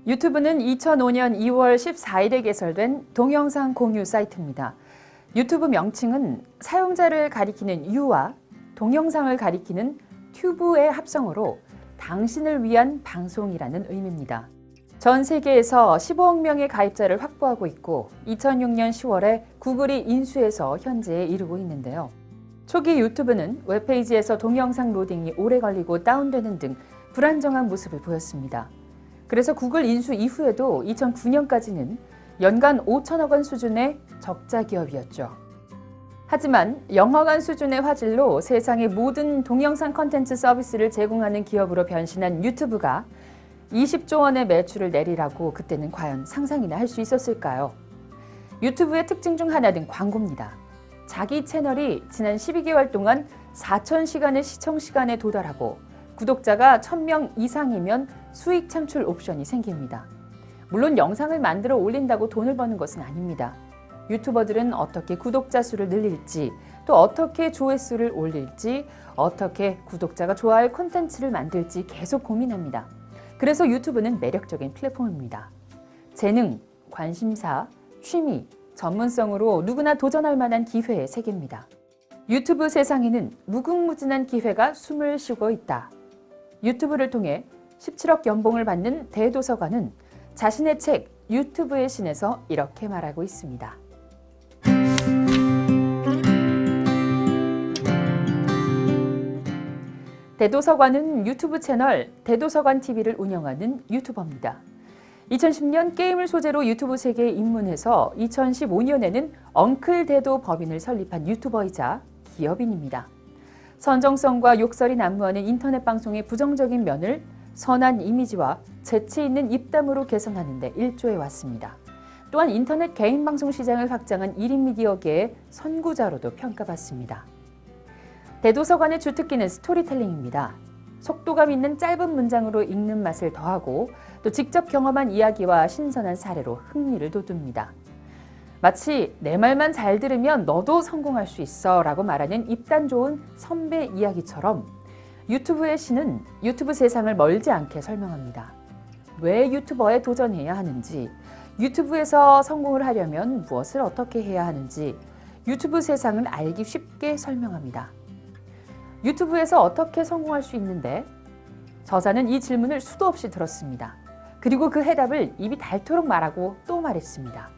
유튜브는 2005년 2월 14일에 개설된 동영상 공유 사이트입니다. 유튜브 명칭은 사용자를 가리키는 U와 동영상을 가리키는 튜브의 합성어로 당신을 위한 방송이라는 의미입니다. 전 세계에서 15억 명의 가입자를 확보하고 있고 2006년 10월에 구글이 인수해서 현재에 이르고 있는데요. 초기 유튜브는 웹페이지에서 동영상 로딩이 오래 걸리고 다운되는 등 불안정한 모습을 보였습니다. 그래서 구글 인수 이후에도 2009년까지는 연간 5천억 원 수준의 적자 기업이었죠. 하지만 영억 원 수준의 화질로 세상의 모든 동영상 콘텐츠 서비스를 제공하는 기업으로 변신한 유튜브가 20조 원의 매출을 내리라고 그때는 과연 상상이나 할 수 있었을까요? 유튜브의 특징 중 하나는 광고입니다. 자기 채널이 지난 12개월 동안 4,000시간의 시청 시간에 도달하고 구독자가 1,000명 이상이면 수익 창출 옵션이 생깁니다. 물론 영상을 만들어 올린다고 돈을 버는 것은 아닙니다. 유튜버들은 어떻게 구독자 수를 늘릴지, 또 어떻게 조회수를 올릴지, 어떻게 구독자가 좋아할 콘텐츠를 만들지 계속 고민합니다. 그래서 유튜브는 매력적인 플랫폼입니다. 재능, 관심사, 취미, 전문성으로 누구나 도전할 만한 기회의 세계입니다. 유튜브 세상에는 무궁무진한 기회가 숨을 쉬고 있다. 유튜브를 통해 17억 연봉을 받는 대도서관은 자신의 책 유튜브의 신에서 이렇게 말하고 있습니다. 대도서관은 유튜브 채널 대도서관 TV를 운영하는 유튜버입니다. 2010년 게임을 소재로 유튜브 세계에 입문해서 2015년에는 엉클대도 법인을 설립한 유튜버이자 기업인입니다. 선정성과 욕설이 난무하는 인터넷 방송의 부정적인 면을 선한 이미지와 재치 있는 입담으로 개선하는 데 일조해 왔습니다. 또한 인터넷 개인 방송 시장을 확장한 1인 미디어계의 선구자로도 평가받습니다. 대도서관의 주특기는 스토리텔링입니다. 속도감 있는 짧은 문장으로 읽는 맛을 더하고 또 직접 경험한 이야기와 신선한 사례로 흥미를 돋웁니다. 마치 내 말만 잘 들으면 너도 성공할 수 있어 라고 말하는 입단 좋은 선배 이야기처럼 유튜브의 신은 유튜브 세상을 멀지 않게 설명합니다. 왜 유튜버에 도전해야 하는지, 유튜브에서 성공을 하려면 무엇을 어떻게 해야 하는지 유튜브 세상을 알기 쉽게 설명합니다. 유튜브에서 어떻게 성공할 수 있는데? 저자는 이 질문을 수도 없이 들었습니다. 그리고 그 해답을 입이 닳도록 말하고 또 말했습니다.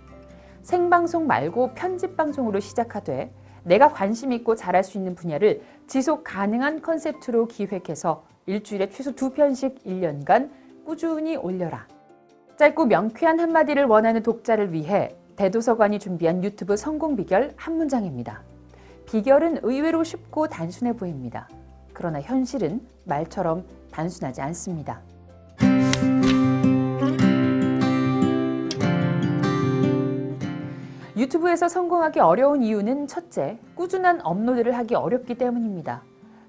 생방송 말고 편집방송으로 시작하되 내가 관심 있고 잘할 수 있는 분야를 지속 가능한 컨셉트로 기획해서 일주일에 최소 2편씩 1년간 꾸준히 올려라. 짧고 명쾌한 한마디를 원하는 독자를 위해 대도서관이 준비한 유튜브 성공 비결 한 문장입니다. 비결은 의외로 쉽고 단순해 보입니다. 그러나 현실은 말처럼 단순하지 않습니다. 유튜브에서 성공하기 어려운 이유는 첫째, 꾸준한 업로드를 하기 어렵기 때문입니다.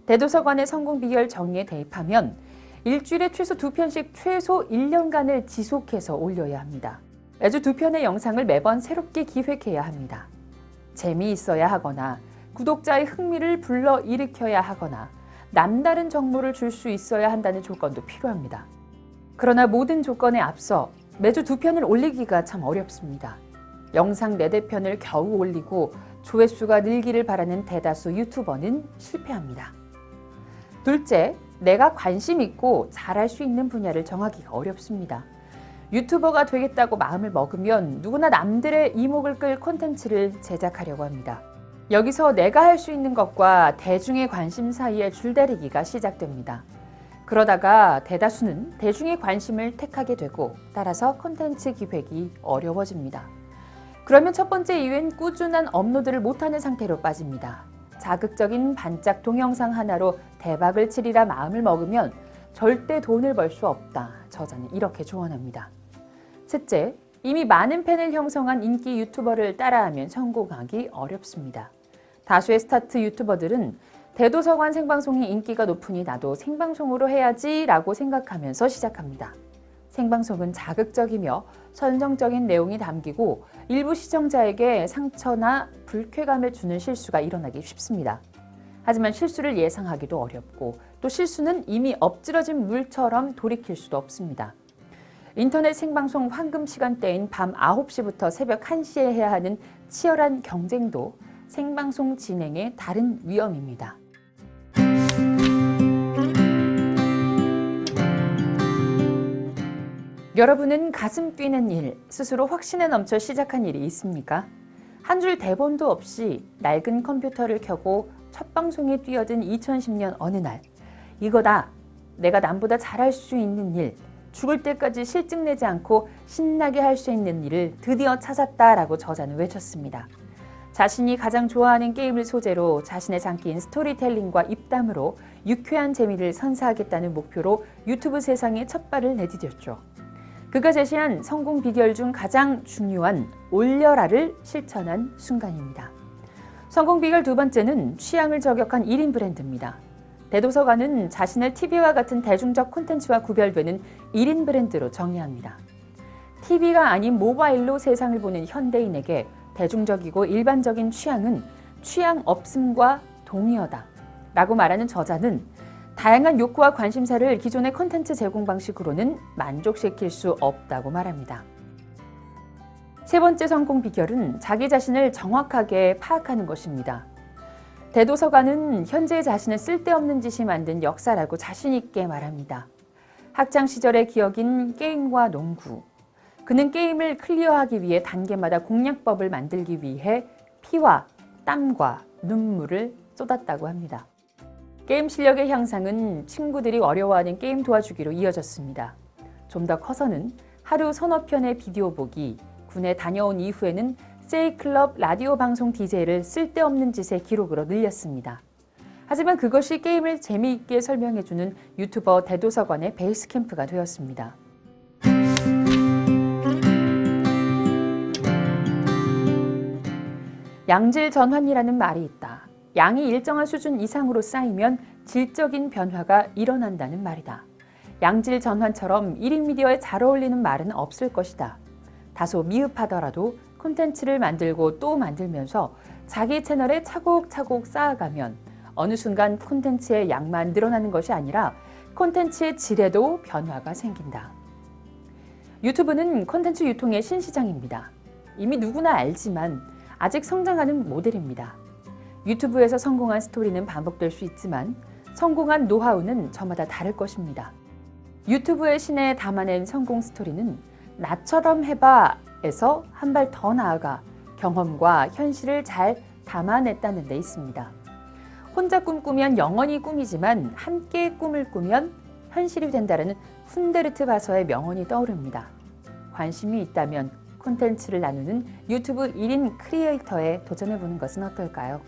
대도서관의 성공 비결 정의에 대입하면 일주일에 최소 2편씩 최소 1년간을 지속해서 올려야 합니다. 매주 2편의 영상을 매번 새롭게 기획해야 합니다. 재미있어야 하거나 구독자의 흥미를 불러일으켜야 하거나 남다른 정보를 줄 수 있어야 한다는 조건도 필요합니다. 그러나 모든 조건에 앞서 매주 2편을 올리기가 참 어렵습니다. 영상 4-5편을 겨우 올리고 조회수가 늘기를 바라는 대다수 유튜버는 실패합니다. 둘째, 내가 관심 있고 잘할 수 있는 분야를 정하기가 어렵습니다. 유튜버가 되겠다고 마음을 먹으면 누구나 남들의 이목을 끌 콘텐츠를 제작하려고 합니다. 여기서 내가 할 수 있는 것과 대중의 관심 사이의 줄다리기가 시작됩니다. 그러다가 대다수는 대중의 관심을 택하게 되고 따라서 콘텐츠 기획이 어려워집니다. 그러면 첫 번째 이유는 꾸준한 업로드를 못하는 상태로 빠집니다. 자극적인 반짝 동영상 하나로 대박을 치리라 마음을 먹으면 절대 돈을 벌 수 없다. 저자는 이렇게 조언합니다. 셋째, 이미 많은 팬을 형성한 인기 유튜버를 따라하면 성공하기 어렵습니다. 다수의 스타트 유튜버들은 대도서관 생방송이 인기가 높으니 나도 생방송으로 해야지 라고 생각하면서 시작합니다. 생방송은 자극적이며 선정적인 내용이 담기고 일부 시청자에게 상처나 불쾌감을 주는 실수가 일어나기 쉽습니다. 하지만 실수를 예상하기도 어렵고 또 실수는 이미 엎질러진 물처럼 돌이킬 수도 없습니다. 인터넷 생방송 황금 시간대인 밤 9시부터 새벽 1시에 해야 하는 치열한 경쟁도 생방송 진행의 다른 위험입니다. 여러분은 가슴 뛰는 일, 스스로 확신에 넘쳐 시작한 일이 있습니까? 한 줄 대본도 없이 낡은 컴퓨터를 켜고 첫 방송에 뛰어든 2010년 어느 날, 이거다, 내가 남보다 잘할 수 있는 일, 죽을 때까지 실증 내지 않고 신나게 할 수 있는 일을 드디어 찾았다라고 저자는 외쳤습니다. 자신이 가장 좋아하는 게임을 소재로 자신의 장기인 스토리텔링과 입담으로 유쾌한 재미를 선사하겠다는 목표로 유튜브 세상에 첫 발을 내디뎠죠. 그가 제시한 성공 비결 중 가장 중요한 올려라를 실천한 순간입니다. 성공 비결 두 번째는 취향을 저격한 1인 브랜드입니다. 대도서관은 자신을 TV와 같은 대중적 콘텐츠와 구별되는 1인 브랜드로 정의합니다. TV가 아닌 모바일로 세상을 보는 현대인에게 대중적이고 일반적인 취향은 취향 없음과 동의어다 라고 말하는 저자는 다양한 욕구와 관심사를 기존의 콘텐츠 제공 방식으로는 만족시킬 수 없다고 말합니다. 세 번째 성공 비결은 자기 자신을 정확하게 파악하는 것입니다. 대도서관은 현재 자신을 쓸데없는 짓이 만든 역사라고 자신 있게 말합니다. 학창 시절의 기억인 게임과 농구. 그는 게임을 클리어하기 위해 단계마다 공략법을 만들기 위해 피와 땀과 눈물을 쏟았다고 합니다. 게임 실력의 향상은 친구들이 어려워하는 게임 도와주기로 이어졌습니다. 좀 더 커서는 하루 서너 편의 비디오 보기, 군에 다녀온 이후에는 세이클럽 라디오 방송 DJ를 쓸데없는 짓의 기록으로 늘렸습니다. 하지만 그것이 게임을 재미있게 설명해주는 유튜버 대도서관의 베이스 캠프가 되었습니다. 양질 전환이라는 말이 있다. 양이 일정한 수준 이상으로 쌓이면 질적인 변화가 일어난다는 말이다. 양질 전환처럼 1인 미디어에 잘 어울리는 말은 없을 것이다. 다소 미흡하더라도 콘텐츠를 만들고 또 만들면서 자기 채널에 차곡차곡 쌓아가면 어느 순간 콘텐츠의 양만 늘어나는 것이 아니라 콘텐츠의 질에도 변화가 생긴다. 유튜브는 콘텐츠 유통의 신시장입니다. 이미 누구나 알지만 아직 성장하는 모델입니다. 유튜브에서 성공한 스토리는 반복될 수 있지만 성공한 노하우는 저마다 다를 것입니다. 유튜브의 신에 담아낸 성공 스토리는 나처럼 해봐에서 한 발 더 나아가 경험과 현실을 잘 담아냈다는 데 있습니다. 혼자 꿈꾸면 영원히 꿈이지만 함께 꿈을 꾸면 현실이 된다는 훈데르트 바서의 명언이 떠오릅니다. 관심이 있다면 콘텐츠를 나누는 유튜브 1인 크리에이터에 도전해보는 것은 어떨까요?